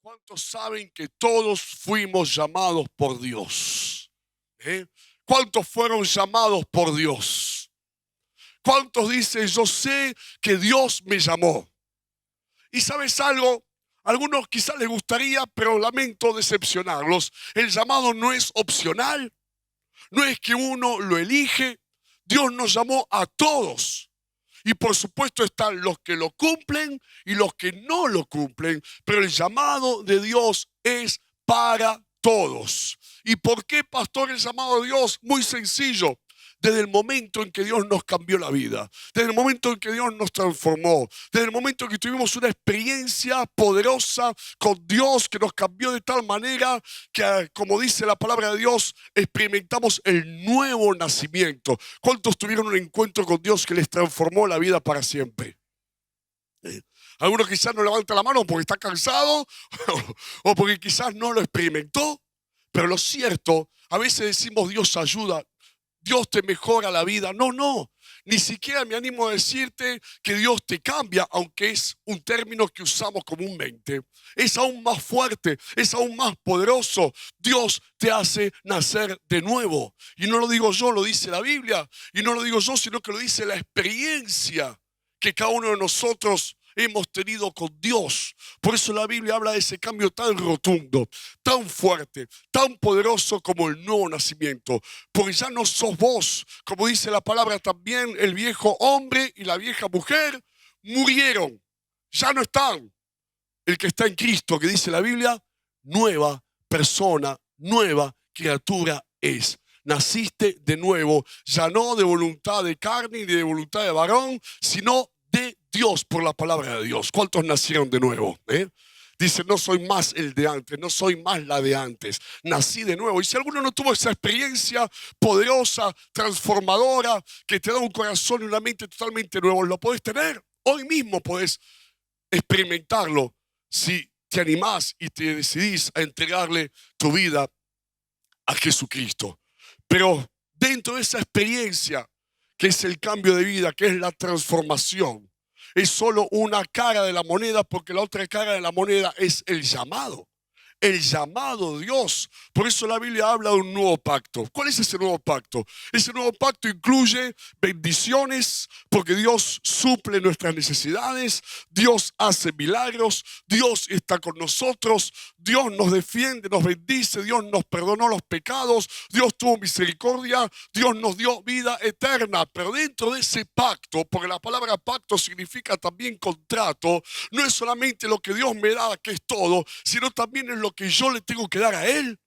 ¿Cuántos saben que todos fuimos llamados por Dios? ¿Eh? ¿Cuántos fueron llamados por Dios? ¿Cuántos dicen, yo sé que Dios me llamó? Y ¿sabes algo? A algunos quizás les gustaría, pero lamento decepcionarlos. El llamado no es opcional, no es que uno lo elige. Dios nos llamó a todos. Y por supuesto están los que lo cumplen y los que no lo cumplen, pero el llamado de Dios es para todos. ¿Y por qué, pastor, el llamado de Dios? Muy sencillo. Desde el momento en que Dios nos cambió la vida, desde el momento en que Dios nos transformó, desde el momento en que tuvimos una experiencia poderosa con Dios que nos cambió de tal manera que, como dice la palabra de Dios, experimentamos el nuevo nacimiento. ¿Cuántos tuvieron un encuentro con Dios que les transformó la vida para siempre? Algunos quizás no levantan la mano porque está cansado o porque quizás no lo experimentó, pero lo cierto, a veces decimos Dios ayuda, Dios te mejora la vida. No, ni siquiera me animo a decirte que Dios te cambia, aunque es un término que usamos comúnmente. Es aún más fuerte, es aún más poderoso. Dios te hace nacer de nuevo. Y no lo digo yo, lo dice la Biblia. Y no lo digo yo, sino que lo dice la experiencia que cada uno de nosotros hemos tenido con Dios. Por eso la Biblia habla de ese cambio tan rotundo, tan fuerte, tan poderoso como el nuevo nacimiento. Porque ya no sos vos, como dice la palabra también, el viejo hombre y la vieja mujer murieron, ya no están. El que está en Cristo, que dice la Biblia, nueva persona, nueva criatura es. Naciste de nuevo, ya no de voluntad de carne ni de voluntad de varón, sino de Dios por la palabra de Dios. ¿Cuántos nacieron de nuevo? Dice, no soy más el de antes, no soy más la de antes. Nací de nuevo. Y si alguno no tuvo esa experiencia poderosa, transformadora, que te da un corazón y una mente totalmente nuevos, lo podés tener. Hoy mismo podés experimentarlo si te animás y te decidís a entregarle tu vida a Jesucristo. Pero dentro de esa experiencia, que es el cambio de vida, que es la transformación, es solo una cara de la moneda, porque la otra cara de la moneda es el llamado. El llamado de Dios. Por eso la Biblia habla de un nuevo pacto. ¿Cuál es ese nuevo pacto? Ese nuevo pacto incluye bendiciones, porque Dios suple nuestras necesidades, Dios hace milagros, Dios está con nosotros, Dios nos defiende, nos bendice, Dios nos perdonó los pecados, Dios tuvo misericordia, Dios nos dio vida eterna. Pero dentro de ese pacto, porque la palabra pacto significa también contrato, no es solamente lo que Dios me da, que es todo, sino también es lo que yo le tengo que dar a Él.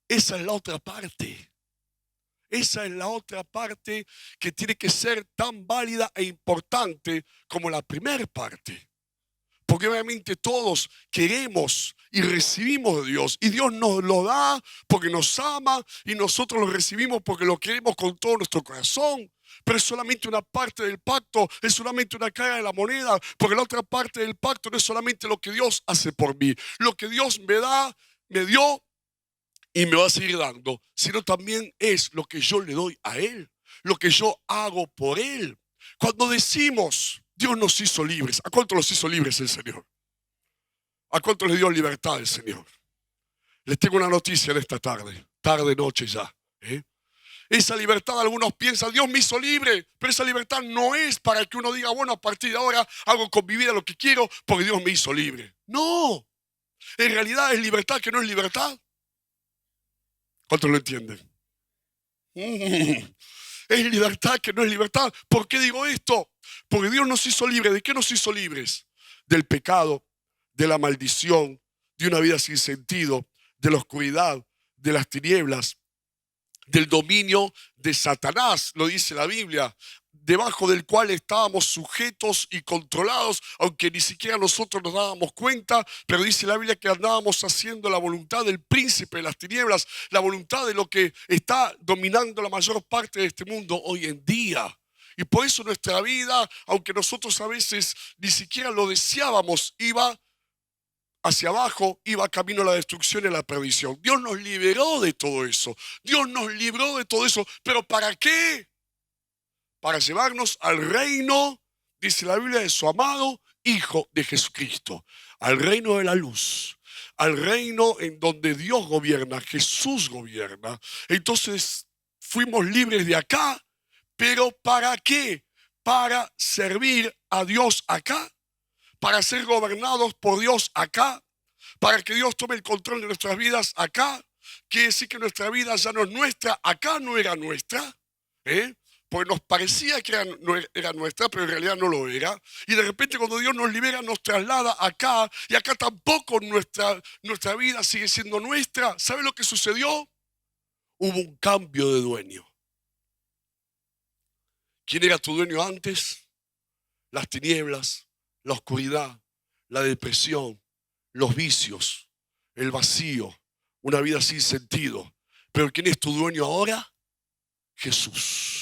Esa es la otra parte. Esa es la otra parte que tiene que ser tan válida e importante como la primera parte. Porque obviamente todos queremos y recibimos de Dios. Y Dios nos lo da porque nos ama y nosotros lo recibimos porque lo queremos con todo nuestro corazón. Pero es solamente una parte del pacto, es solamente una cara de la moneda, porque la otra parte del pacto no es solamente lo que Dios hace por mí, lo que Dios me da, me dio y me va a seguir dando, sino también es lo que yo le doy a Él, lo que yo hago por Él. Cuando decimos, Dios nos hizo libres, ¿a cuántos los hizo libres el Señor? ¿A cuántos les dio libertad el Señor? Les tengo una noticia de esta tarde, noche ya. Esa libertad, algunos piensan, Dios me hizo libre, pero esa libertad no es para que uno diga, bueno, a partir de ahora hago con mi vida lo que quiero porque Dios me hizo libre. No, en realidad es libertad que no es libertad. ¿Cuántos lo entienden? Es libertad que no es libertad. ¿Por qué digo esto? Porque Dios nos hizo libres. ¿De qué nos hizo libres? Del pecado, de la maldición, de una vida sin sentido, de la oscuridad, de las tinieblas, del dominio de Satanás, lo dice la Biblia, debajo del cual estábamos sujetos y controlados, aunque ni siquiera nosotros nos dábamos cuenta, pero dice la Biblia que andábamos haciendo la voluntad del príncipe de las tinieblas, la voluntad de lo que está dominando la mayor parte de este mundo hoy en día. Y por eso nuestra vida, aunque nosotros a veces ni siquiera lo deseábamos, iba hacia abajo, iba camino a la destrucción y a la perdición. Dios nos liberó de todo eso. Dios nos libró de todo eso. ¿Pero para qué? Para llevarnos al reino dice la Biblia, de su amado Hijo de Jesucristo, al reino de la luz, al reino en donde Dios gobierna, Jesús gobierna. Entonces fuimos libres de acá, pero ¿para qué? Para servir a Dios acá, para ser gobernados por Dios acá, para que Dios tome el control de nuestras vidas acá. Quiere decir que nuestra vida ya no es nuestra, acá no era nuestra, ¿eh? Porque nos parecía que era nuestra, pero en realidad no lo era. Y de repente cuando Dios nos libera, nos traslada acá, y acá tampoco nuestra vida sigue siendo nuestra. ¿Sabe lo que sucedió? Hubo un cambio de dueño. ¿Quién era tu dueño antes? Las tinieblas, la oscuridad, la depresión, los vicios, el vacío, una vida sin sentido. Pero ¿quién es tu dueño ahora? Jesús.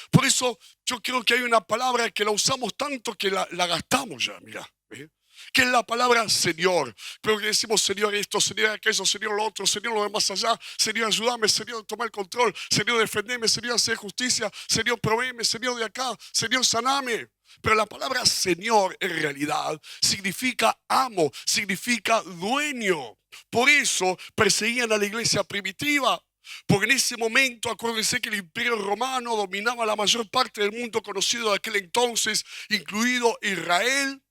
Por eso yo creo que hay una palabra que la usamos tanto que la gastamos ya, mira, ¿eh? Que es la palabra Señor. Pero que decimos Señor esto, Señor aquello, Señor lo otro, Señor lo de más allá, Señor ayúdame, Señor toma el control, Señor defendeme, Señor hacer justicia, Señor provéeme, Señor de acá, Señor saname. Pero la palabra Señor en realidad significa amo, significa dueño. Por eso perseguían a la iglesia primitiva. Porque en ese momento, acuérdense que el Imperio Romano dominaba la mayor parte del mundo conocido de aquel entonces, incluido Israel,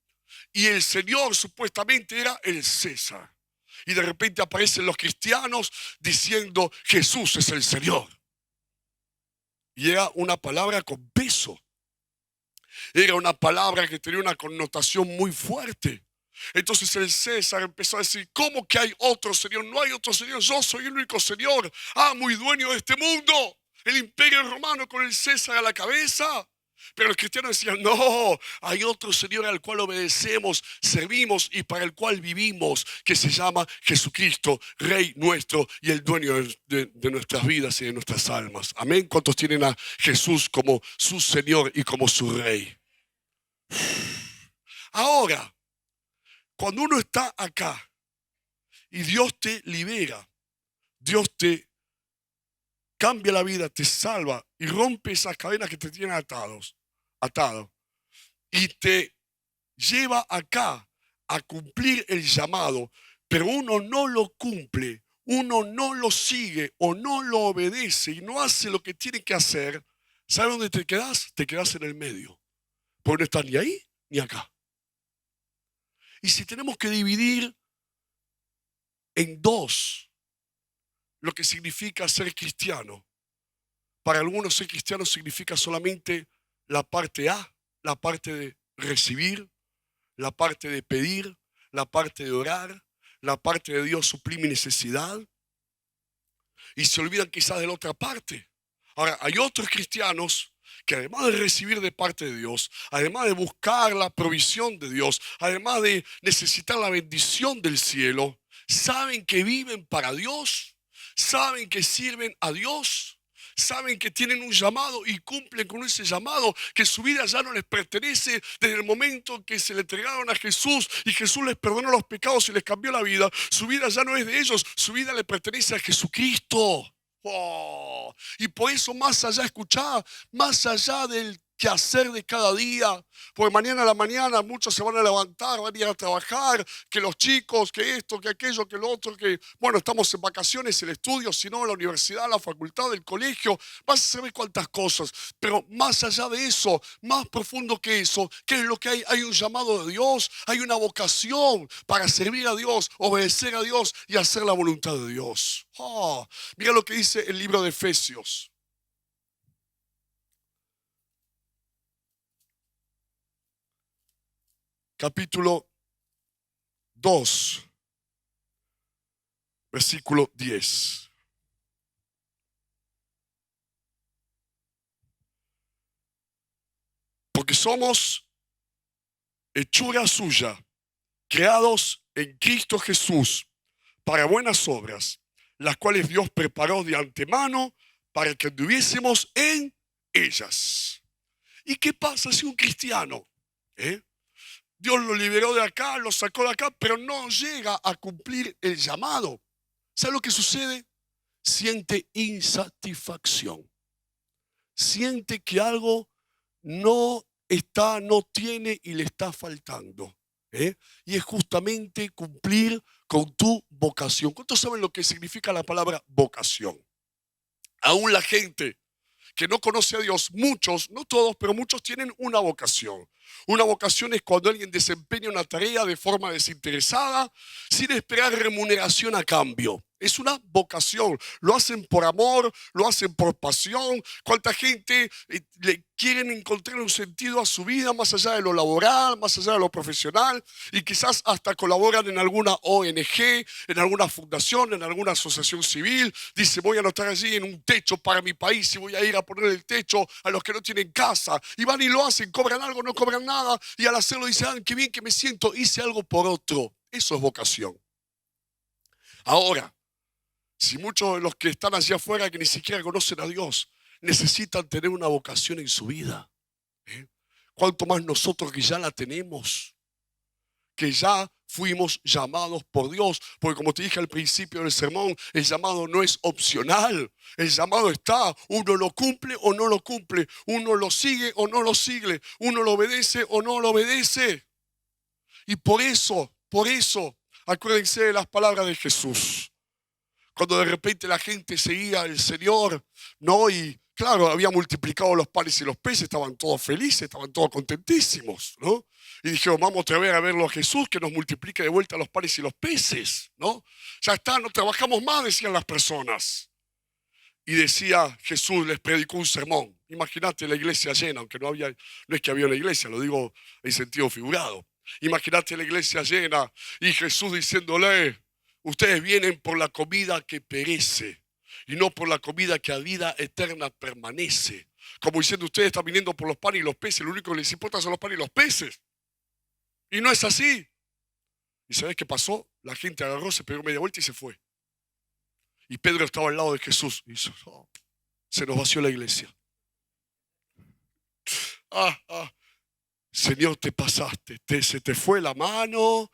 y el Señor supuestamente era el César. Y de repente aparecen los cristianos diciendo Jesús es el Señor. Y era una palabra con peso. Era una palabra que tenía una connotación muy fuerte. Entonces el César empezó a decir, ¿cómo que hay otro Señor? No hay otro Señor, yo soy el único Señor, amo y dueño de este mundo. El Imperio Romano con el César a la cabeza. Pero los cristianos decían, no, hay otro Señor al cual obedecemos, servimos y para el cual vivimos, que se llama Jesucristo, Rey nuestro y el dueño de nuestras vidas y de nuestras almas. Amén. ¿Cuántos tienen a Jesús como su Señor y como su Rey? Ahora, cuando uno está acá y Dios te libera, Dios te cambia la vida, te salva y rompe esas cadenas que te tienen atado, y te lleva acá a cumplir el llamado, pero uno no lo cumple, uno no lo sigue o no lo obedece y no hace lo que tiene que hacer, ¿sabe dónde te quedas? Te quedas en el medio, porque no estás ni ahí ni acá. Y si tenemos que dividir en dos lo que significa ser cristiano, para algunos ser cristiano significa solamente la parte A, la parte de recibir, la parte de pedir, la parte de orar, la parte de Dios suplir mi necesidad, y se olvidan quizás de la otra parte. Ahora, hay otros cristianos que además de recibir de parte de Dios, además de buscar la provisión de Dios, además de necesitar la bendición del cielo, saben que viven para Dios, saben que sirven a Dios, saben que tienen un llamado y cumplen con ese llamado, que su vida ya no les pertenece desde el momento que se le entregaron a Jesús y Jesús les perdonó los pecados y les cambió la vida. Su vida ya no es de ellos, su vida le pertenece a Jesucristo. Oh, y por eso más allá, escuchá, más allá del quehacer de cada día, porque mañana a la mañana muchos se van a levantar, van a ir a trabajar, que los chicos, que esto, que aquello, que lo otro, que bueno, estamos en vacaciones, el estudio, si no, la universidad, la facultad, el colegio, vas a saber cuántas cosas, pero más allá de eso, más profundo que eso, ¿qué es lo que hay? Hay un llamado de Dios, hay una vocación para servir a Dios, obedecer a Dios y hacer la voluntad de Dios. Oh, mira lo que dice el libro de Efesios. Capítulo 2, versículo 10. Porque somos hechura suya, creados en Cristo Jesús para buenas obras, las cuales Dios preparó de antemano para que anduviésemos en ellas. ¿Y qué pasa si un cristiano, Dios lo liberó de acá, lo sacó de acá, pero no llega a cumplir el llamado? ¿Sabe lo que sucede? Siente insatisfacción. Siente que algo no no tiene y le está faltando. Y es justamente cumplir con tu vocación. ¿Cuántos saben lo que significa la palabra vocación? Aún la gente que no conoce a Dios, muchos, no todos, pero muchos tienen una vocación. Una vocación es cuando alguien desempeña una tarea de forma desinteresada, sin esperar remuneración a cambio. Es una vocación. Lo hacen por amor, lo hacen por pasión. ¿Cuánta gente le quieren encontrar un sentido a su vida más allá de lo laboral, más allá de lo profesional? Y quizás hasta colaboran en alguna ONG, en alguna fundación, en alguna asociación civil. Dice, voy a anotar allí en un techo para mi país y voy a ir a poner el techo a los que no tienen casa. Y van y lo hacen, cobran algo, no cobran nada. Y al hacerlo dicen, qué bien que me siento, hice algo por otro. Eso es vocación. Ahora, si muchos de los que están allá afuera que ni siquiera conocen a Dios necesitan tener una vocación en su vida, ¿cuánto más nosotros que ya la tenemos? Que ya fuimos llamados por Dios, porque como te dije al principio del sermón, el llamado no es opcional, el llamado está, uno lo cumple o no lo cumple, uno lo sigue o no lo sigue, uno lo obedece o no lo obedece. Y por eso, acuérdense de las palabras de Jesús. Cuando de repente la gente seguía al Señor, ¿no? Y claro, había multiplicado los panes y los peces, estaban todos felices, estaban todos contentísimos, ¿no? Y dijeron, vamos otra vez a verlo a Jesús, que nos multiplique de vuelta los panes y los peces, ¿no? Ya está, no trabajamos más, decían las personas. Y decía Jesús, les predicó un sermón. Imagínate la iglesia llena, aunque no es que había una iglesia, lo digo en sentido figurado. Imagínate la iglesia llena y Jesús diciéndole, ustedes vienen por la comida que perece y no por la comida que a vida eterna permanece. Como diciendo, ustedes están viniendo por los panes y los peces, lo único que les importa son los panes y los peces. Y no es así. ¿Y sabes qué pasó? La gente agarró, se pegó media vuelta y se fue. Y Pedro estaba al lado de Jesús. Y dice, oh, se nos vació la iglesia. Señor, te pasaste, se te fue la mano,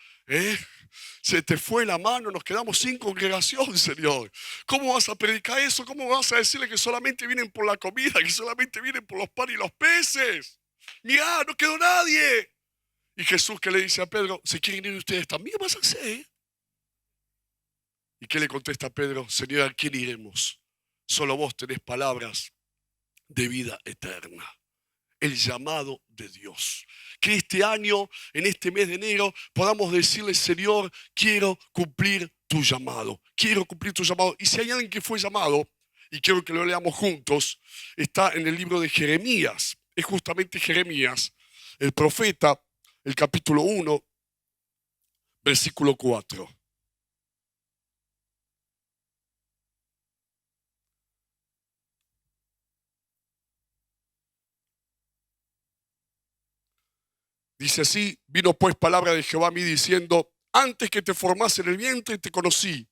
se te fue la mano, nos quedamos sin congregación, Señor. ¿Cómo vas a predicar eso? ¿Cómo vas a decirle que solamente vienen por la comida, que solamente vienen por los panes y los peces? Mirá, no quedó nadie. Y Jesús que le dice a Pedro, ¿se quieren ir ustedes también? ¿Vas a hacer? ¿Y qué le contesta a Pedro? Señor, ¿a quién iremos? Solo vos tenés palabras de vida eterna. El llamado de Dios. Que este año, en este mes de enero, podamos decirle, Señor, quiero cumplir tu llamado. Quiero cumplir tu llamado. Y si hay alguien que fue llamado, y quiero que lo leamos juntos, está en el libro de Jeremías. Es justamente Jeremías, el profeta, el capítulo 1, versículo 4. Dice así, vino pues palabra de Jehová a mí diciendo, antes que te formase en el vientre te conocí,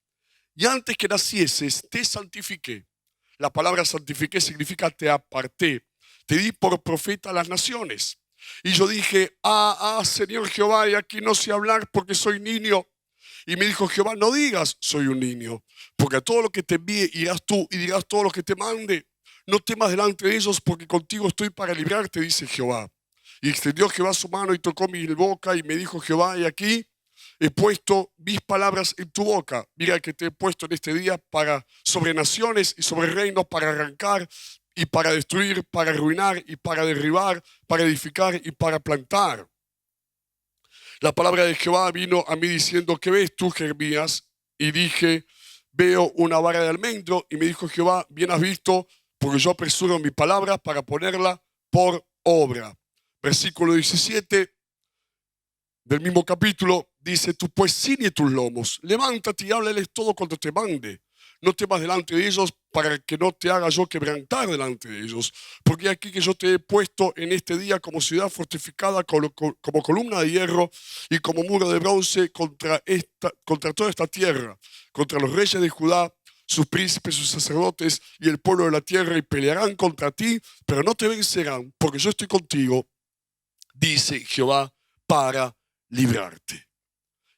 y antes que nacieses te santifiqué. La palabra santifiqué significa te aparté, te di por profeta a las naciones. Y yo dije, Señor Jehová, y aquí no sé hablar porque soy niño. Y me dijo Jehová, no digas soy un niño, porque a todo lo que te envíe irás tú y dirás todo lo que te mande. No temas delante de ellos porque contigo estoy para librarte, dice Jehová. Y extendió Jehová su mano y tocó mi boca y me dijo Jehová, y aquí he puesto mis palabras en tu boca. Mira que te he puesto en este día sobre naciones y sobre reinos para arrancar y para destruir, para arruinar y para derribar, para edificar y para plantar. La palabra de Jehová vino a mí diciendo, ¿qué ves tú, Jeremías? Y dije, veo una vara de almendro. Y me dijo Jehová, bien has visto, porque yo apresuro mi palabra para ponerla por obra. Versículo 17 del mismo capítulo dice, tú pues ciñe tus lomos, levántate y háblales todo cuanto te mande. No temas delante de ellos para que no te haga yo quebrantar delante de ellos. Porque aquí que yo te he puesto en este día como ciudad fortificada, como columna de hierro y como muro de bronce contra toda esta tierra, contra los reyes de Judá, sus príncipes, sus sacerdotes y el pueblo de la tierra, y pelearán contra ti, pero no te vencerán, porque yo estoy contigo, dice Jehová, para librarte.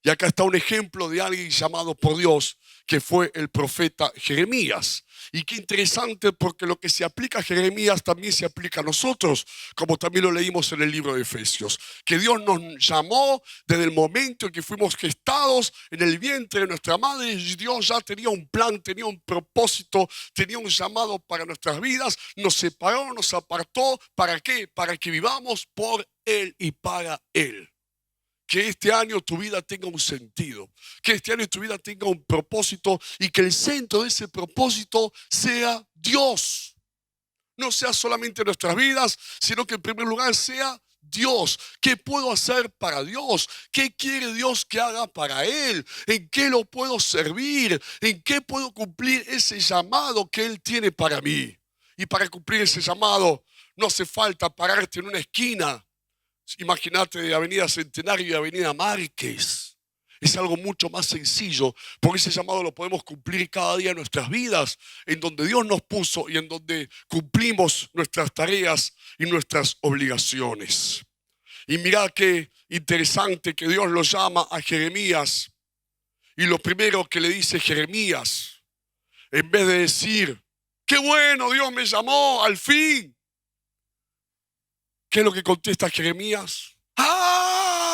Y acá está un ejemplo de alguien llamado por Dios, que fue el profeta Jeremías. Y qué interesante, porque lo que se aplica a Jeremías también se aplica a nosotros, como también lo leímos en el libro de Efesios. Que Dios nos llamó desde el momento en que fuimos gestados en el vientre de nuestra madre. Y Dios ya tenía un plan, tenía un propósito, tenía un llamado para nuestras vidas. Nos separó, nos apartó. ¿Para qué? Para que vivamos por Él y para Él. Que este año tu vida tenga un sentido, que este año tu vida tenga un propósito y que el centro de ese propósito sea Dios. No sea solamente nuestras vidas, sino que en primer lugar sea Dios. ¿Qué puedo hacer para Dios? ¿Qué quiere Dios que haga para Él? ¿En qué lo puedo servir? ¿En qué puedo cumplir ese llamado que Él tiene para mí? Y para cumplir ese llamado no hace falta pararte en una esquina. Imagínate de Avenida Centenario y Avenida Márquez. Es algo mucho más sencillo, porque ese llamado lo podemos cumplir cada día en nuestras vidas, en donde Dios nos puso y en donde cumplimos nuestras tareas y nuestras obligaciones. Y mirá qué interesante que Dios lo llama a Jeremías. Y lo primero que le dice Jeremías, en vez de decir, qué bueno, Dios me llamó, al fin. ¿Qué es lo que contesta Jeremías? ¡Ah!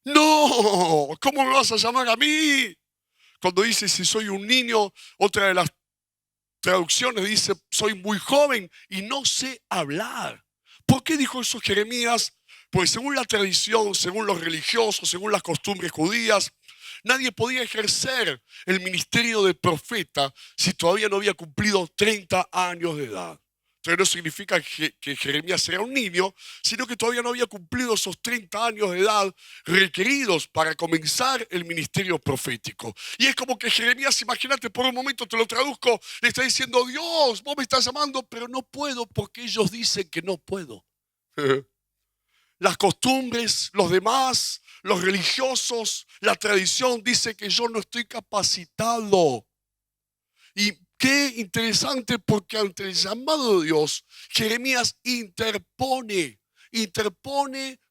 No, ¿cómo me vas a llamar a mí? Cuando dice si soy un niño, otra de las traducciones dice soy muy joven y no sé hablar. ¿Por qué dijo eso Jeremías? Pues según la tradición, según los religiosos, según las costumbres judías, nadie podía ejercer el ministerio de profeta si todavía no había cumplido 30 años de edad. Entonces no significa que Jeremías era un niño, sino que todavía no había cumplido esos 30 años de edad requeridos para comenzar el ministerio profético. Y es como que Jeremías, imagínate, por un momento te lo traduzco, le está diciendo, Dios, vos me estás llamando, pero no puedo porque ellos dicen que no puedo. Las costumbres, los demás, los religiosos, la tradición dice que yo no estoy capacitado. Y qué interesante, porque ante el llamado de Dios, Jeremías interpone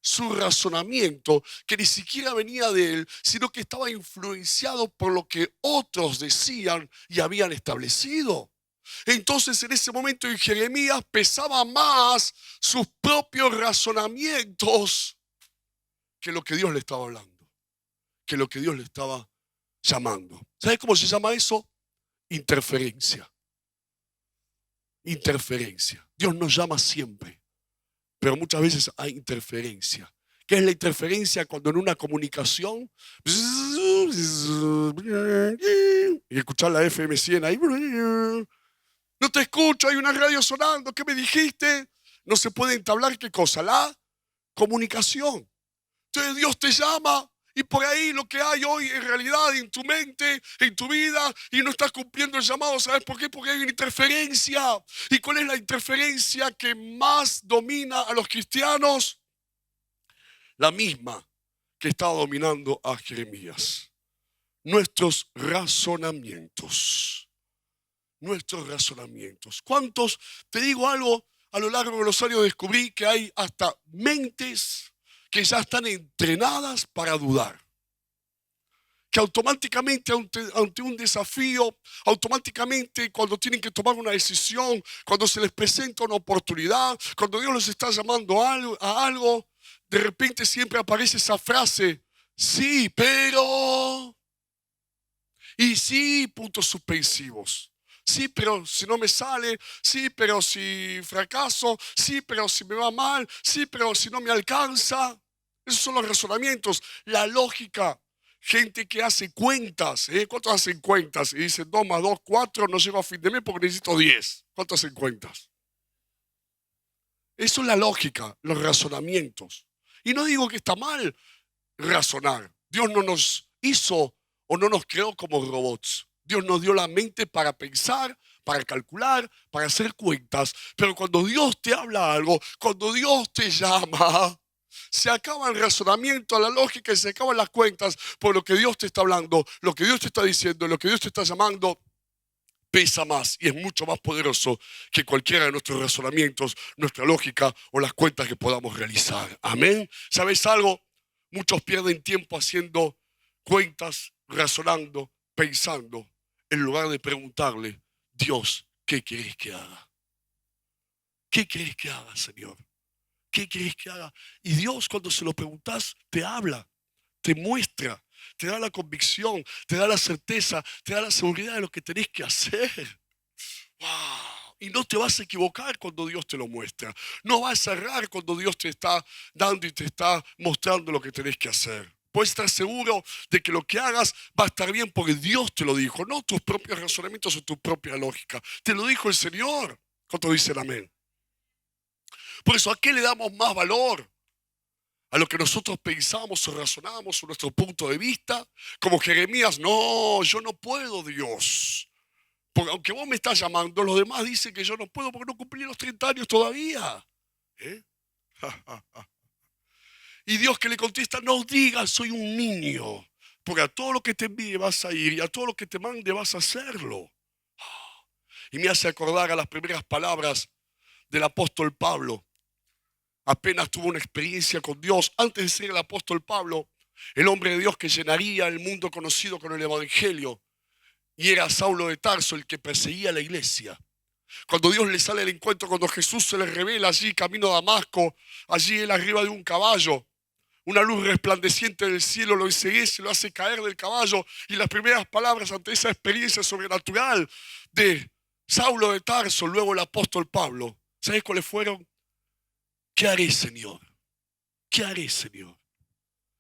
su razonamiento, que ni siquiera venía de él, sino que estaba influenciado por lo que otros decían y habían establecido. Entonces en ese momento en Jeremías pesaba más sus propios razonamientos que lo que Dios le estaba hablando, que lo que Dios le estaba llamando. ¿Sabes cómo se llama eso? Interferencia. Interferencia. Dios nos llama siempre, pero muchas veces hay interferencia. ¿Qué es la interferencia? Cuando en una comunicación y escuchar la FM 100 ahí, no te escucho, hay una radio sonando, ¿qué me dijiste? No se puede entablar, ¿qué cosa? La comunicación. Entonces Dios te llama y por ahí lo que hay hoy en realidad en tu mente, en tu vida, y no estás cumpliendo el llamado. ¿Sabes por qué? Porque hay una interferencia. ¿Y cuál es la interferencia que más domina a los cristianos? La misma que estaba dominando a Jeremías. Nuestros razonamientos. Nuestros razonamientos. ¿Cuántos? Te digo algo, a lo largo de los años descubrí que hay hasta mentes que ya están entrenadas para dudar. Que automáticamente ante un desafío, automáticamente cuando tienen que tomar una decisión, cuando se les presenta una oportunidad, cuando Dios los está llamando a algo, de repente siempre aparece esa frase, sí, pero... Y sí, puntos suspensivos. Sí, pero si no me sale. Sí, pero si fracaso. Sí, pero si me va mal. Sí, pero si no me alcanza. Esos son los razonamientos, la lógica. Gente que hace cuentas. ¿Cuántos hacen cuentas? Y dicen 2 más 2, 4, no llego a fin de mes porque necesito 10. ¿Cuántos hacen cuentas? Eso es la lógica, los razonamientos. Y no digo que está mal razonar. Dios no nos hizo o no nos creó como robots. Dios nos dio la mente para pensar, para calcular, para hacer cuentas. Pero cuando Dios te habla algo, cuando Dios te llama, se acaba el razonamiento, la lógica y se acaban las cuentas por lo que Dios te está hablando, lo que Dios te está diciendo, lo que Dios te está llamando. Pesa más y es mucho más poderoso que cualquiera de nuestros razonamientos, nuestra lógica o las cuentas que podamos realizar. Amén. ¿Sabes algo? Muchos pierden tiempo haciendo cuentas, razonando, pensando, en lugar de preguntarle, Dios, ¿qué querés que haga? ¿Qué querés que haga, Señor? ¿Qué querés que haga? Y Dios, cuando se lo preguntás, te habla, te muestra, te da la convicción, te da la certeza, te da la seguridad de lo que tenés que hacer. ¡Wow! Y no te vas a equivocar cuando Dios te lo muestra. No vas a errar cuando Dios te está dando y te está mostrando lo que tenés que hacer. Puedes estar seguro de que lo que hagas va a estar bien porque Dios te lo dijo, no tus propios razonamientos o tu propia lógica. Te lo dijo el Señor. ¿Cuánto dicen amén? Por eso, ¿a qué le damos más valor? A lo que nosotros pensamos o razonamos o nuestro punto de vista. Como Jeremías, no, yo no puedo, Dios. Porque aunque vos me estás llamando, los demás dicen que yo no puedo porque no cumplí los 30 años todavía. ¿Eh? Y Dios que le contesta, no digas, soy un niño. Porque a todo lo que te envíe vas a ir y a todo lo que te mande vas a hacerlo. Y me hace acordar a las primeras palabras del apóstol Pablo. Apenas tuvo una experiencia con Dios. Antes de ser el apóstol Pablo, el hombre de Dios que llenaría el mundo conocido con el Evangelio. Y era Saulo de Tarso el que perseguía a la iglesia. Cuando Dios le sale al encuentro, cuando Jesús se le revela allí, camino a Damasco, allí él arriba de un caballo, una luz resplandeciente del cielo lo enseguece, lo hace caer del caballo. Y las primeras palabras ante esa experiencia sobrenatural de Saulo de Tarso, luego el apóstol Pablo, ¿sabes cuáles fueron? ¿Qué haré, Señor? ¿Qué haré, Señor?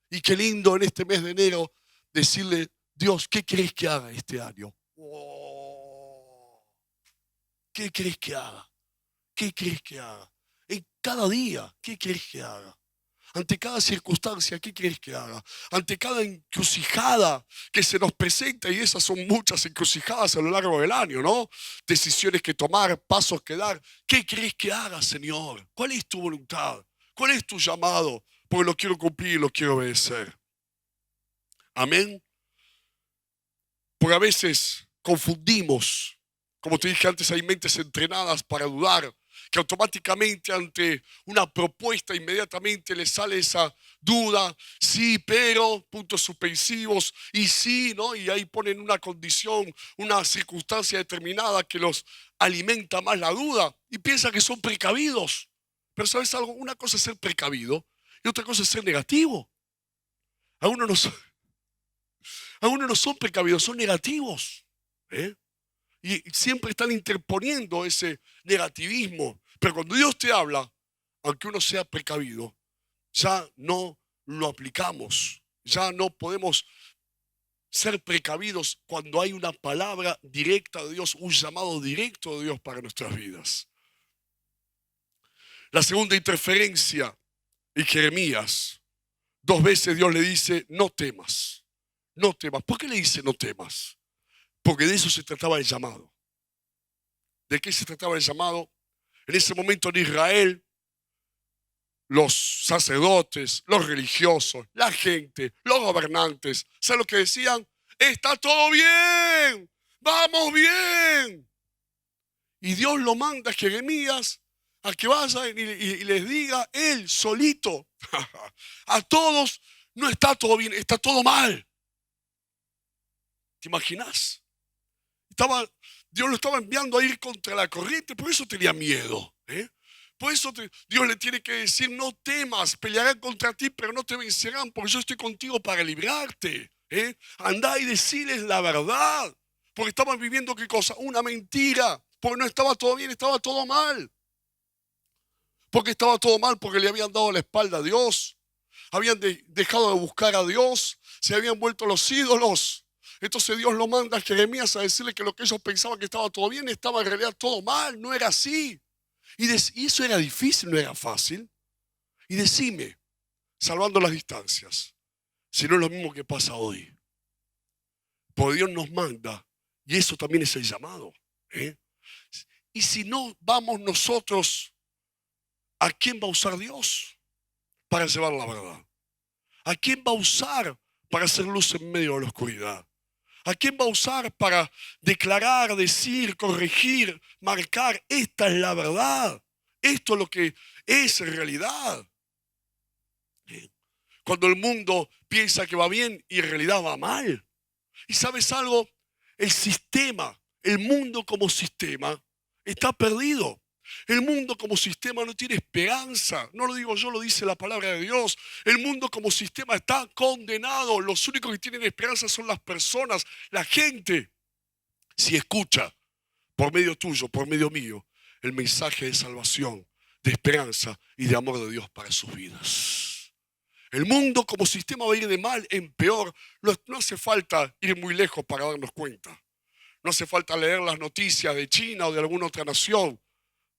Y qué lindo en este mes de enero decirle, Dios, ¿qué crees que haga este año? Oh, ¿qué crees que haga? ¿Qué crees que haga? En cada día, ¿qué crees que haga? Ante cada circunstancia, ¿qué crees que haga? Ante cada encrucijada que se nos presenta, y esas son muchas encrucijadas a lo largo del año, ¿no? Decisiones que tomar, pasos que dar. ¿Qué crees que haga, Señor? ¿Cuál es tu voluntad? ¿Cuál es tu llamado? Porque lo quiero cumplir y lo quiero obedecer. Amén. Porque a veces confundimos. Como te dije antes, hay mentes entrenadas para dudar, que automáticamente ante una propuesta inmediatamente le sale esa duda, sí, pero, puntos suspensivos, y sí, ¿no? Y ahí ponen una condición, una circunstancia determinada que los alimenta más la duda y piensan que son precavidos. Pero ¿sabes algo? Una cosa es ser precavido y otra cosa es ser negativo. Algunos no son, algunos no son precavidos, son negativos. ¿Eh? Y siempre están interponiendo ese negativismo. Pero cuando Dios te habla, aunque uno sea precavido, ya no lo aplicamos. Ya no podemos ser precavidos cuando hay una palabra directa de Dios, un llamado directo de Dios para nuestras vidas. La segunda interferencia en Jeremías, 2 veces Dios le dice, no temas, no temas. ¿Por qué le dice no temas? Porque de eso se trataba el llamado. ¿De qué se trataba el llamado? En ese momento en Israel, los sacerdotes, los religiosos, la gente, los gobernantes, ¿saben lo que decían? Está todo bien, vamos bien. Y Dios lo manda a Jeremías a que vaya y les diga él solito a todos, no está todo bien, está todo mal. ¿Te imaginas? Dios lo estaba enviando a ir contra la corriente, por eso tenía miedo. Por eso Dios le tiene que decir, no temas, pelearán contra ti, pero no te vencerán, porque yo estoy contigo para librarte. Andá y decirles la verdad, porque estaban viviendo ¿qué cosa? Una mentira, porque no estaba todo bien, estaba todo mal. Porque estaba todo mal, porque le habían dado la espalda a Dios, habían dejado de buscar a Dios, se habían vuelto los ídolos. Entonces Dios lo manda a Jeremías a decirle que lo que ellos pensaban que estaba todo bien, estaba en realidad todo mal, no era así. Y eso era difícil, no era fácil. Y decime, salvando las distancias, si no es lo mismo que pasa hoy. Porque Dios nos manda, y eso también es el llamado. Y si no vamos nosotros, ¿a quién va a usar Dios para llevar la verdad? ¿A quién va a usar para hacer luz en medio de la oscuridad? ¿A quién va a usar para declarar, decir, corregir, marcar? Esta es la verdad. Esto es lo que es en realidad. Cuando el mundo piensa que va bien y en realidad va mal. ¿Y sabes algo? El sistema, el mundo como sistema, está perdido. El mundo como sistema no tiene esperanza. No lo digo yo, lo dice la palabra de Dios. El mundo como sistema está condenado. Los únicos que tienen esperanza son las personas, la gente. Si escucha por medio tuyo, por medio mío, el mensaje de salvación, de esperanza y de amor de Dios para sus vidas. El mundo como sistema va a ir de mal en peor. No hace falta ir muy lejos para darnos cuenta. No hace falta leer las noticias de China o de alguna otra nación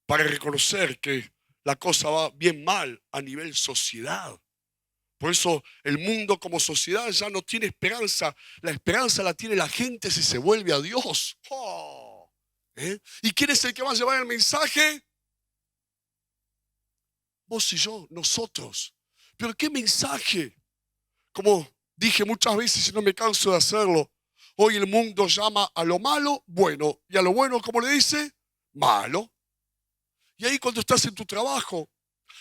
para reconocer que la cosa va bien mal a nivel sociedad. Por eso el mundo como sociedad ya no tiene esperanza. La esperanza la tiene la gente si se vuelve a Dios. Oh. ¿Y quién es el que va a llevar el mensaje? Vos y yo, nosotros. ¿Pero qué mensaje? Como dije muchas veces y no me canso de hacerlo, hoy el mundo llama a lo malo bueno y a lo bueno, ¿cómo le dice? Malo. Y ahí cuando estás en tu trabajo,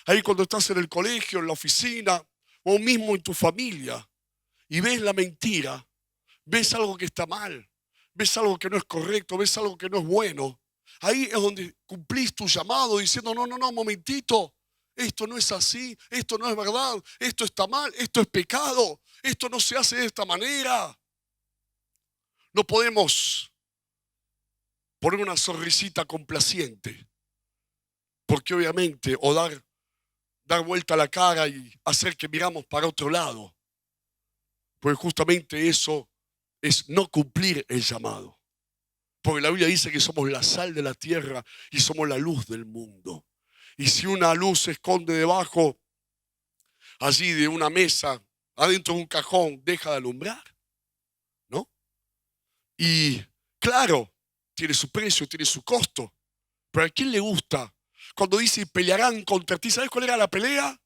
ahí cuando estás en el colegio, en la oficina o mismo en tu familia y ves la mentira, ves algo que está mal, ves algo que no es correcto, ves algo que no es bueno, ahí es donde cumplís tu llamado diciendo, no, momentito. Esto no es así, esto no es verdad, esto está mal, esto es pecado, esto no se hace de esta manera. No podemos poner una sonrisita complaciente, porque obviamente, o dar vuelta a la cara y hacer que miramos para otro lado, pues justamente eso es no cumplir el llamado. Porque la Biblia dice que somos la sal de la tierra y somos la luz del mundo. Y si una luz se esconde debajo allí de una mesa, adentro de un cajón, deja de alumbrar, ¿no? Y claro, tiene su precio, tiene su costo. Pero ¿a quién le gusta? Cuando dice pelearán contra ti, ¿sabes cuál era la pelea?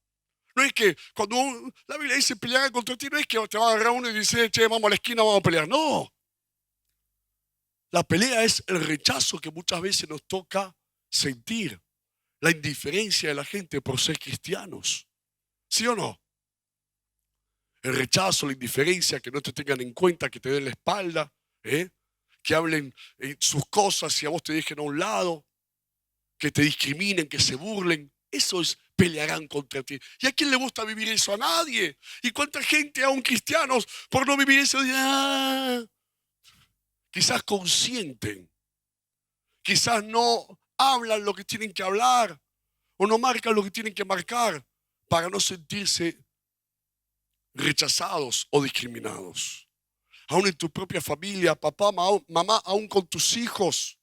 No es que cuando la Biblia dice pelearán contra ti, no es que te va a agarrar uno y dice, che, vamos a la esquina, vamos a pelear. No. La pelea es el rechazo que muchas veces nos toca sentir. La indiferencia de la gente por ser cristianos. ¿Sí o no? El rechazo, la indiferencia, que no te tengan en cuenta, que te den la espalda, que hablen sus cosas y a vos te dejen a un lado, que te discriminen, que se burlen. Eso es pelearán contra ti. ¿Y a quién le gusta vivir eso? A nadie. ¿Y cuánta gente, aún cristianos, por no vivir eso, quizás consienten, quizás no hablan lo que tienen que hablar o no marcan lo que tienen que marcar para no sentirse rechazados o discriminados? Aún en tu propia familia, papá, mamá, aún con tus hijos,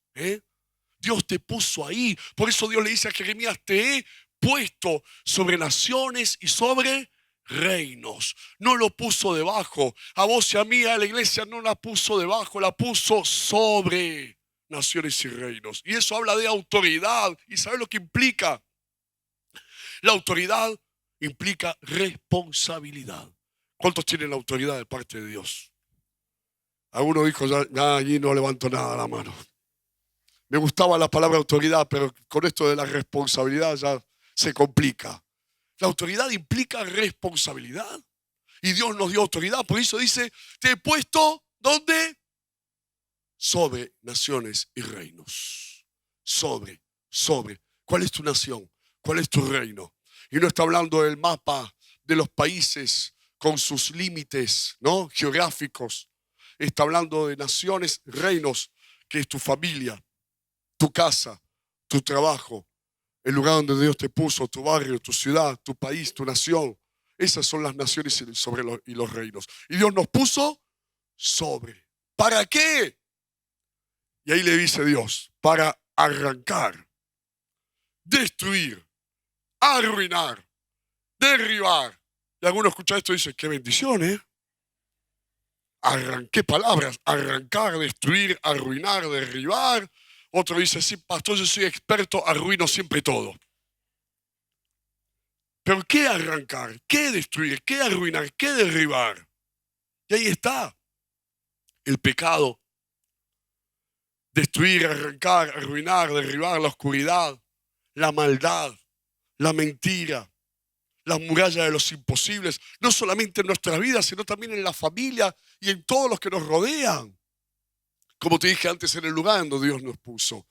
Dios te puso ahí. Por eso Dios le dice a Jeremías, te he puesto sobre naciones y sobre reinos. No lo puso debajo. A vos y a mí, a la iglesia, no la puso debajo, la puso sobre naciones y reinos. Y eso habla de autoridad. ¿Y sabes lo que implica? La autoridad implica responsabilidad. ¿Cuántos tienen la autoridad de parte de Dios? Alguno dijo, ya allí no levanto nada la mano. Me gustaba la palabra autoridad, pero con esto de la responsabilidad ya se complica. La autoridad implica responsabilidad. Y Dios nos dio autoridad. Por eso dice, te he puesto, ¿dónde? Sobre naciones y reinos. Sobre. ¿Cuál es tu nación? ¿Cuál es tu reino? Y no está hablando del mapa de los países con sus límites, ¿no?, geográficos. Está hablando de naciones, reinos, que es tu familia, tu casa, tu trabajo, el lugar donde Dios te puso, tu barrio, tu ciudad, tu país, tu nación. Esas son las naciones y los reinos. Y Dios nos puso sobre. ¿Para qué? Y ahí le dice Dios, para arrancar, destruir, arruinar, derribar. Y algunos escuchan esto y dicen, qué bendición, ¿eh? ¿Qué palabras? Arrancar, destruir, arruinar, derribar. Otro dice, sí, pastor, yo soy experto, arruino siempre todo. Pero ¿qué arrancar? ¿Qué destruir? ¿Qué arruinar? ¿Qué derribar? Y ahí está el pecado. Destruir, arrancar, arruinar, derribar la oscuridad, la maldad, la mentira, las murallas de los imposibles, no solamente en nuestra vida, sino también en la familia y en todos los que nos rodean. Como te dije antes, en el lugar donde Dios nos puso.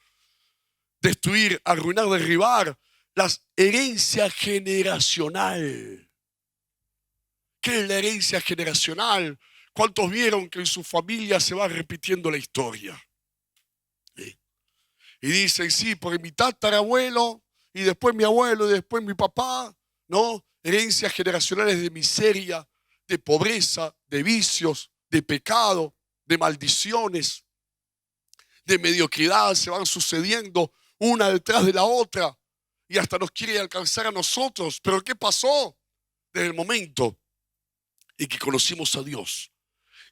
Destruir, arruinar, derribar las herencias generacional. ¿Qué es la herencia generacional? ¿Cuántos vieron que en su familia se va repitiendo la historia? ¿Sí? Y dicen, sí, porque mi tatarabuelo, y después mi abuelo, y después mi papá, ¿no? Herencias generacionales de miseria, de pobreza, de vicios, de pecado, de maldiciones, de mediocridad, se van sucediendo una detrás de la otra y hasta nos quiere alcanzar a nosotros. Pero ¿qué pasó? Desde el momento en que conocimos a Dios,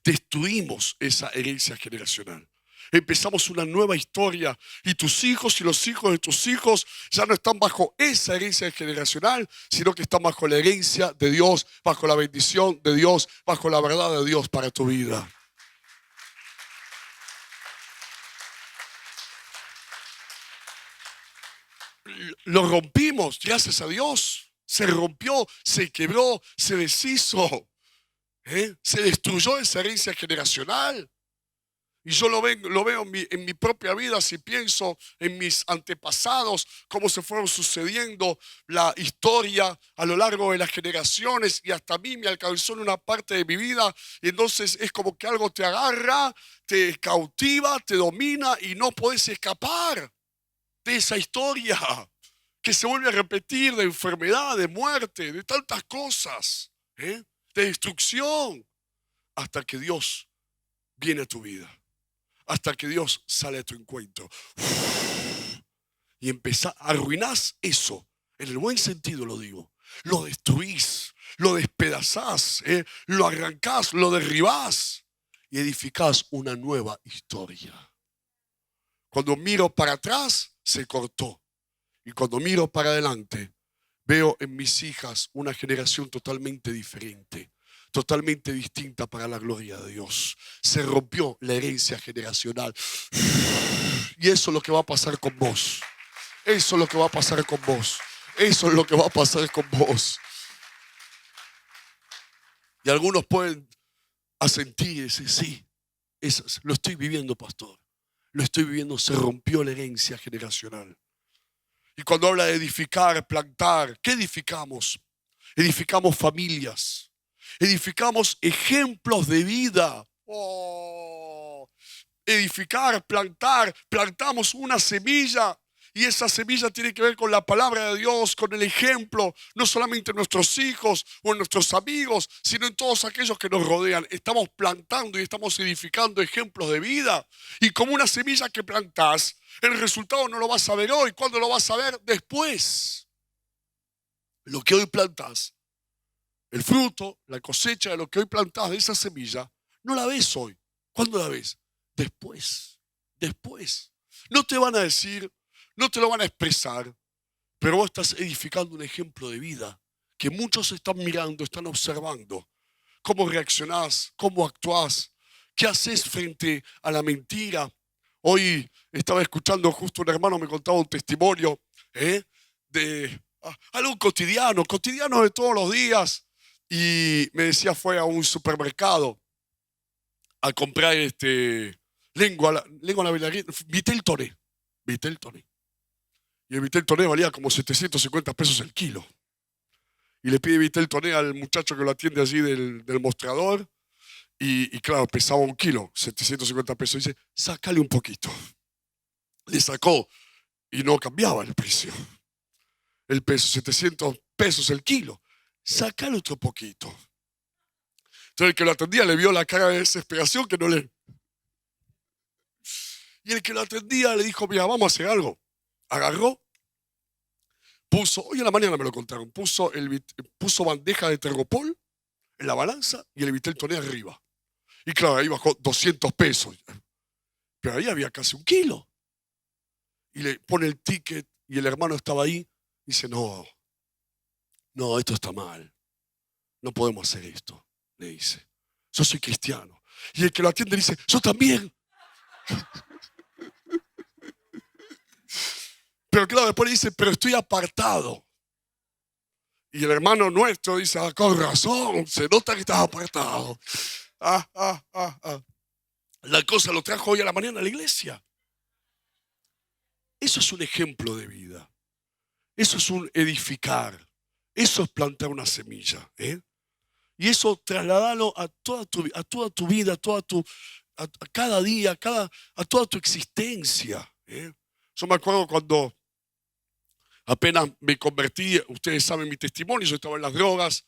destruimos esa herencia generacional. Empezamos una nueva historia y tus hijos y los hijos de tus hijos ya no están bajo esa herencia generacional, sino que están bajo la herencia de Dios, bajo la bendición de Dios, bajo la verdad de Dios para tu vida. Lo rompimos, gracias a Dios. Se rompió, se quebró, se deshizo. Se destruyó esa herencia generacional. Y yo lo veo en mi propia vida, si pienso en mis antepasados, cómo se fueron sucediendo la historia a lo largo de las generaciones y hasta a mí me alcanzó en una parte de mi vida. Y entonces es como que algo te agarra, te cautiva, te domina y no puedes escapar de esa historia que se vuelve a repetir de enfermedad, de muerte, de tantas cosas, de destrucción, hasta que Dios viene a tu vida. Hasta que Dios sale a tu encuentro. Y arruinás eso. En el buen sentido lo digo. Lo destruís, lo despedazás, lo arrancás, lo derribás y edificás una nueva historia. Cuando miro para atrás, se cortó. Y cuando miro para adelante, veo en mis hijas una generación totalmente diferente. Totalmente distinta para la gloria de Dios. Se rompió la herencia generacional. Y eso es lo que va a pasar con vos. Eso es lo que va a pasar con vos. Eso es lo que va a pasar con vos. Y algunos pueden asentir y decir, sí, lo estoy viviendo, pastor. Lo estoy viviendo, se rompió la herencia generacional. Y cuando habla de edificar, plantar, ¿qué edificamos? Edificamos familias. Edificamos ejemplos de vida. Edificar, plantar, plantamos una semilla y esa semilla tiene que ver con la palabra de Dios, con el ejemplo, no solamente en nuestros hijos o en nuestros amigos, sino en todos aquellos que nos rodean. Estamos plantando y estamos edificando ejemplos de vida. Y como una semilla que plantás, el resultado no lo vas a ver hoy. ¿Cuándo lo vas a ver? Después. Lo que hoy plantás, el fruto, la cosecha de lo que hoy plantás de esa semilla, no la ves hoy. ¿Cuándo la ves? Después. Después. No te van a decir, no te lo van a expresar, pero vos estás edificando un ejemplo de vida que muchos están mirando, están observando. ¿Cómo reaccionás? ¿Cómo actuás? ¿Qué haces frente a la mentira? Hoy estaba escuchando justo un hermano me contaba un testimonio de algo cotidiano de todos los días. Y me decía, fue a un supermercado a comprar lengua a la bailarina, Vitel Toné. Y el Vitel Toné valía como 750 pesos el kilo. Y le pide Vitel Toné al muchacho que lo atiende allí del mostrador. Y claro, pesaba 1 kilo, 750 pesos. Y dice, sácale un poquito. Le sacó y no cambiaba el precio. El peso, 700 pesos el kilo. Sácale otro poquito. Entonces el que lo atendía le vio la cara de desesperación que no le... Y el que lo atendía le dijo, mira, vamos a hacer algo. Agarró, puso, hoy en la mañana me lo contaron, puso bandeja de tergopol en la balanza y el Vitel Toné arriba. Y claro, ahí bajó 200 pesos. Pero ahí había casi 1 kilo. Y le pone el ticket y el hermano estaba ahí. Y dice, no, esto está mal. No podemos hacer esto, le dice. Yo soy cristiano. Y el que lo atiende le dice, yo también. Pero claro, después le dice, pero estoy apartado. Y el hermano nuestro dice, con razón, se nota que estás apartado. La cosa lo trajo hoy a la mañana a la iglesia. Eso es un ejemplo de vida. Eso es un edificar. Eso es plantar una semilla. Y eso trasladalo a toda tu vida, a cada día, a toda tu existencia. Yo me acuerdo cuando apenas me convertí, ustedes saben mi testimonio, yo estaba en las drogas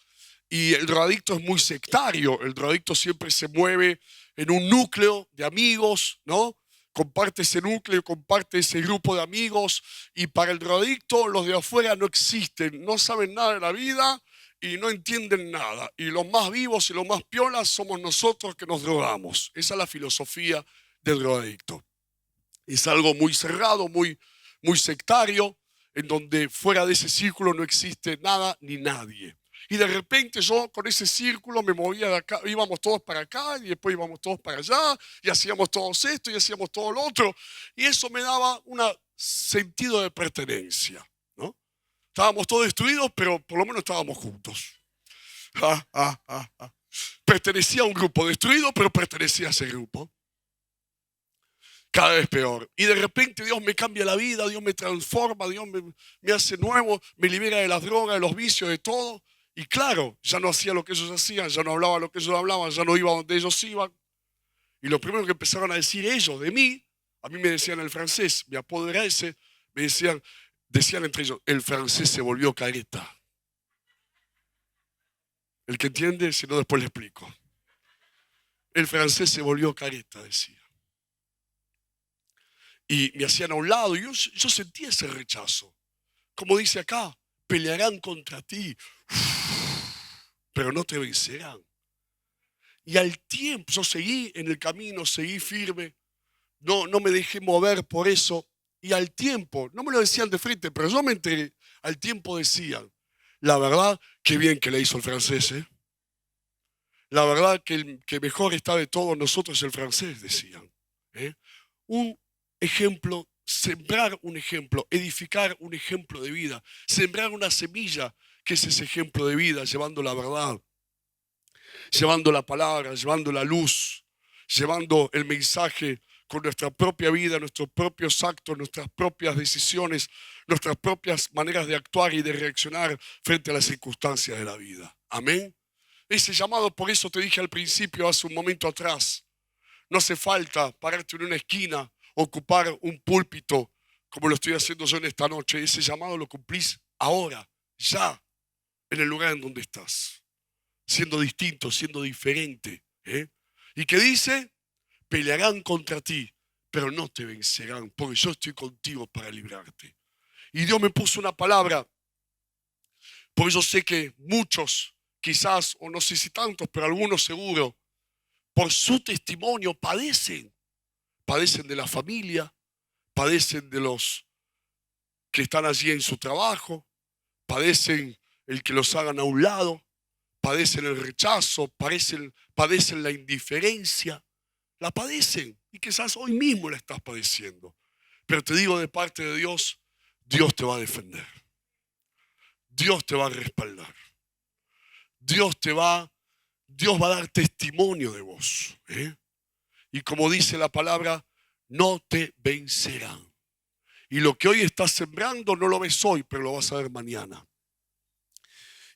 y el drogadicto es muy sectario. El drogadicto siempre se mueve en un núcleo de amigos, ¿no? Comparte ese núcleo, comparte ese grupo de amigos y para el drogadicto los de afuera no existen, no saben nada de la vida y no entienden nada. Y los más vivos y los más piolas somos nosotros que nos drogamos. Esa es la filosofía del drogadicto. Es algo muy cerrado, muy sectario, en donde fuera de ese círculo no existe nada ni nadie. Y de repente yo con ese círculo me movía de acá, íbamos todos para acá y después íbamos todos para allá y hacíamos todos esto y hacíamos todo lo otro. Y eso me daba un sentido de pertenencia, ¿no? Estábamos todos destruidos, pero por lo menos estábamos juntos. Pertenecía a un grupo destruido, pero pertenecía a ese grupo. Cada vez peor. Y de repente Dios me cambia la vida, Dios me transforma, Dios me hace nuevo, me libera de las drogas, de los vicios, de todo. Y claro, ya no hacía lo que ellos hacían, ya no hablaba lo que ellos hablaban, ya no iba donde ellos iban. Y lo primero que empezaron a decir ellos de mí, a mí me decían el francés, mi apodo era ese, me decían entre ellos, el francés se volvió careta. El que entiende, si no después le explico. El francés se volvió careta, decía. Y me hacían a un lado y yo sentía ese rechazo. Como dice acá, pelearán contra ti, pero no te vencerán. Y al tiempo, yo seguí en el camino, seguí firme, no me dejé mover por eso. Y al tiempo, no me lo decían de frente, pero yo me enteré, al tiempo decían, la verdad, qué bien que le hizo el francés, ¿eh? La verdad que el que mejor está de todos nosotros es el francés, decían. Un ejemplo, sembrar un ejemplo, edificar un ejemplo de vida, sembrar una semilla que es ese ejemplo de vida, llevando la verdad, llevando la palabra, llevando la luz, llevando el mensaje con nuestra propia vida, nuestros propios actos, nuestras propias decisiones, nuestras propias maneras de actuar y de reaccionar frente a las circunstancias de la vida. Amén. Ese llamado, por eso te dije al principio, hace un momento atrás, no hace falta pararte en una esquina, ocupar un púlpito como lo estoy haciendo yo en esta noche. Ese llamado lo cumplís ahora, ya, en el lugar en donde estás, siendo distinto, siendo diferente. ¿Y qué dice? Pelearán contra ti, pero no te vencerán, porque yo estoy contigo para librarte. Y Dios me puso una palabra, porque yo sé que muchos, quizás, o no sé si tantos, pero algunos seguro, por su testimonio padecen de la familia, padecen de los que están allí en su trabajo, padecen el que los hagan a un lado, padecen el rechazo, padecen la indiferencia, la padecen y quizás hoy mismo la estás padeciendo. Pero te digo de parte de Dios, Dios te va a defender, Dios te va a respaldar, Dios va a dar testimonio de vos. Y como dice la palabra, no te vencerán. Y lo que hoy estás sembrando no lo ves hoy, pero lo vas a ver mañana.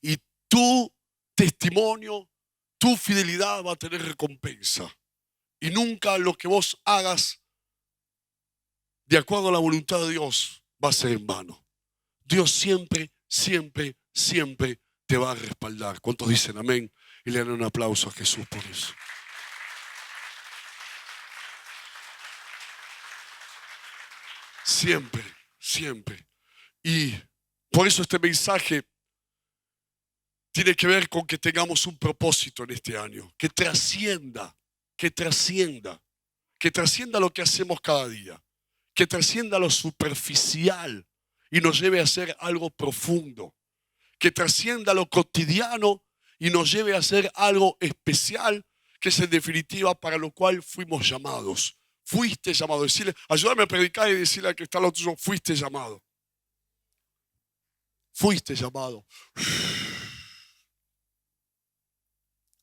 Y tu testimonio, tu fidelidad va a tener recompensa. Y nunca lo que vos hagas de acuerdo a la voluntad de Dios va a ser en vano. Dios siempre, siempre, siempre te va a respaldar. ¿Cuántos dicen amén? Y le dan un aplauso a Jesús por eso. Siempre, siempre. Y por eso este mensaje tiene que ver con que tengamos un propósito en este año, que trascienda lo que hacemos cada día, que trascienda lo superficial y nos lleve a hacer algo profundo, que trascienda lo cotidiano y nos lleve a hacer algo especial, que es en definitiva para lo cual fuimos llamados. Fuiste llamado. Decirle, ayúdame a predicar y decirle al que está al otro, fuiste llamado. Fuiste llamado.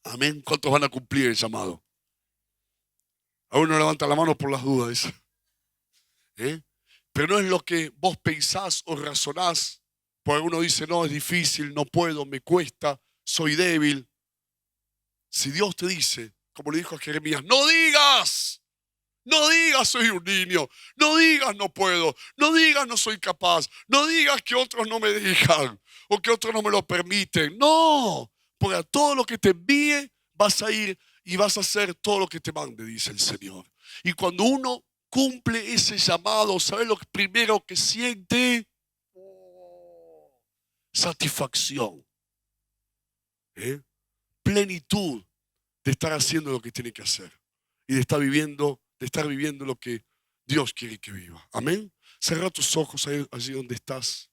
Amén. ¿Cuántos van a cumplir el llamado? A uno levanta la mano por las dudas. ¿Eh? Pero no es lo que vos pensás o razonás. Porque uno dice, no, es difícil, no puedo, me cuesta, soy débil. Si Dios te dice, como le dijo a Jeremías, no digas soy un niño, no digas no puedo, no digas no soy capaz, no digas que otros no me dejan o que otros no me lo permiten. No, porque a todo lo que te envíe vas a ir y vas a hacer todo lo que te mande, dice el Señor. Y cuando uno cumple ese llamado, ¿sabes lo primero que siente? Satisfacción, plenitud de estar haciendo lo que tiene que hacer y de estar viviendo lo que Dios quiere que viva. Amén. Cerra tus ojos allí donde estás.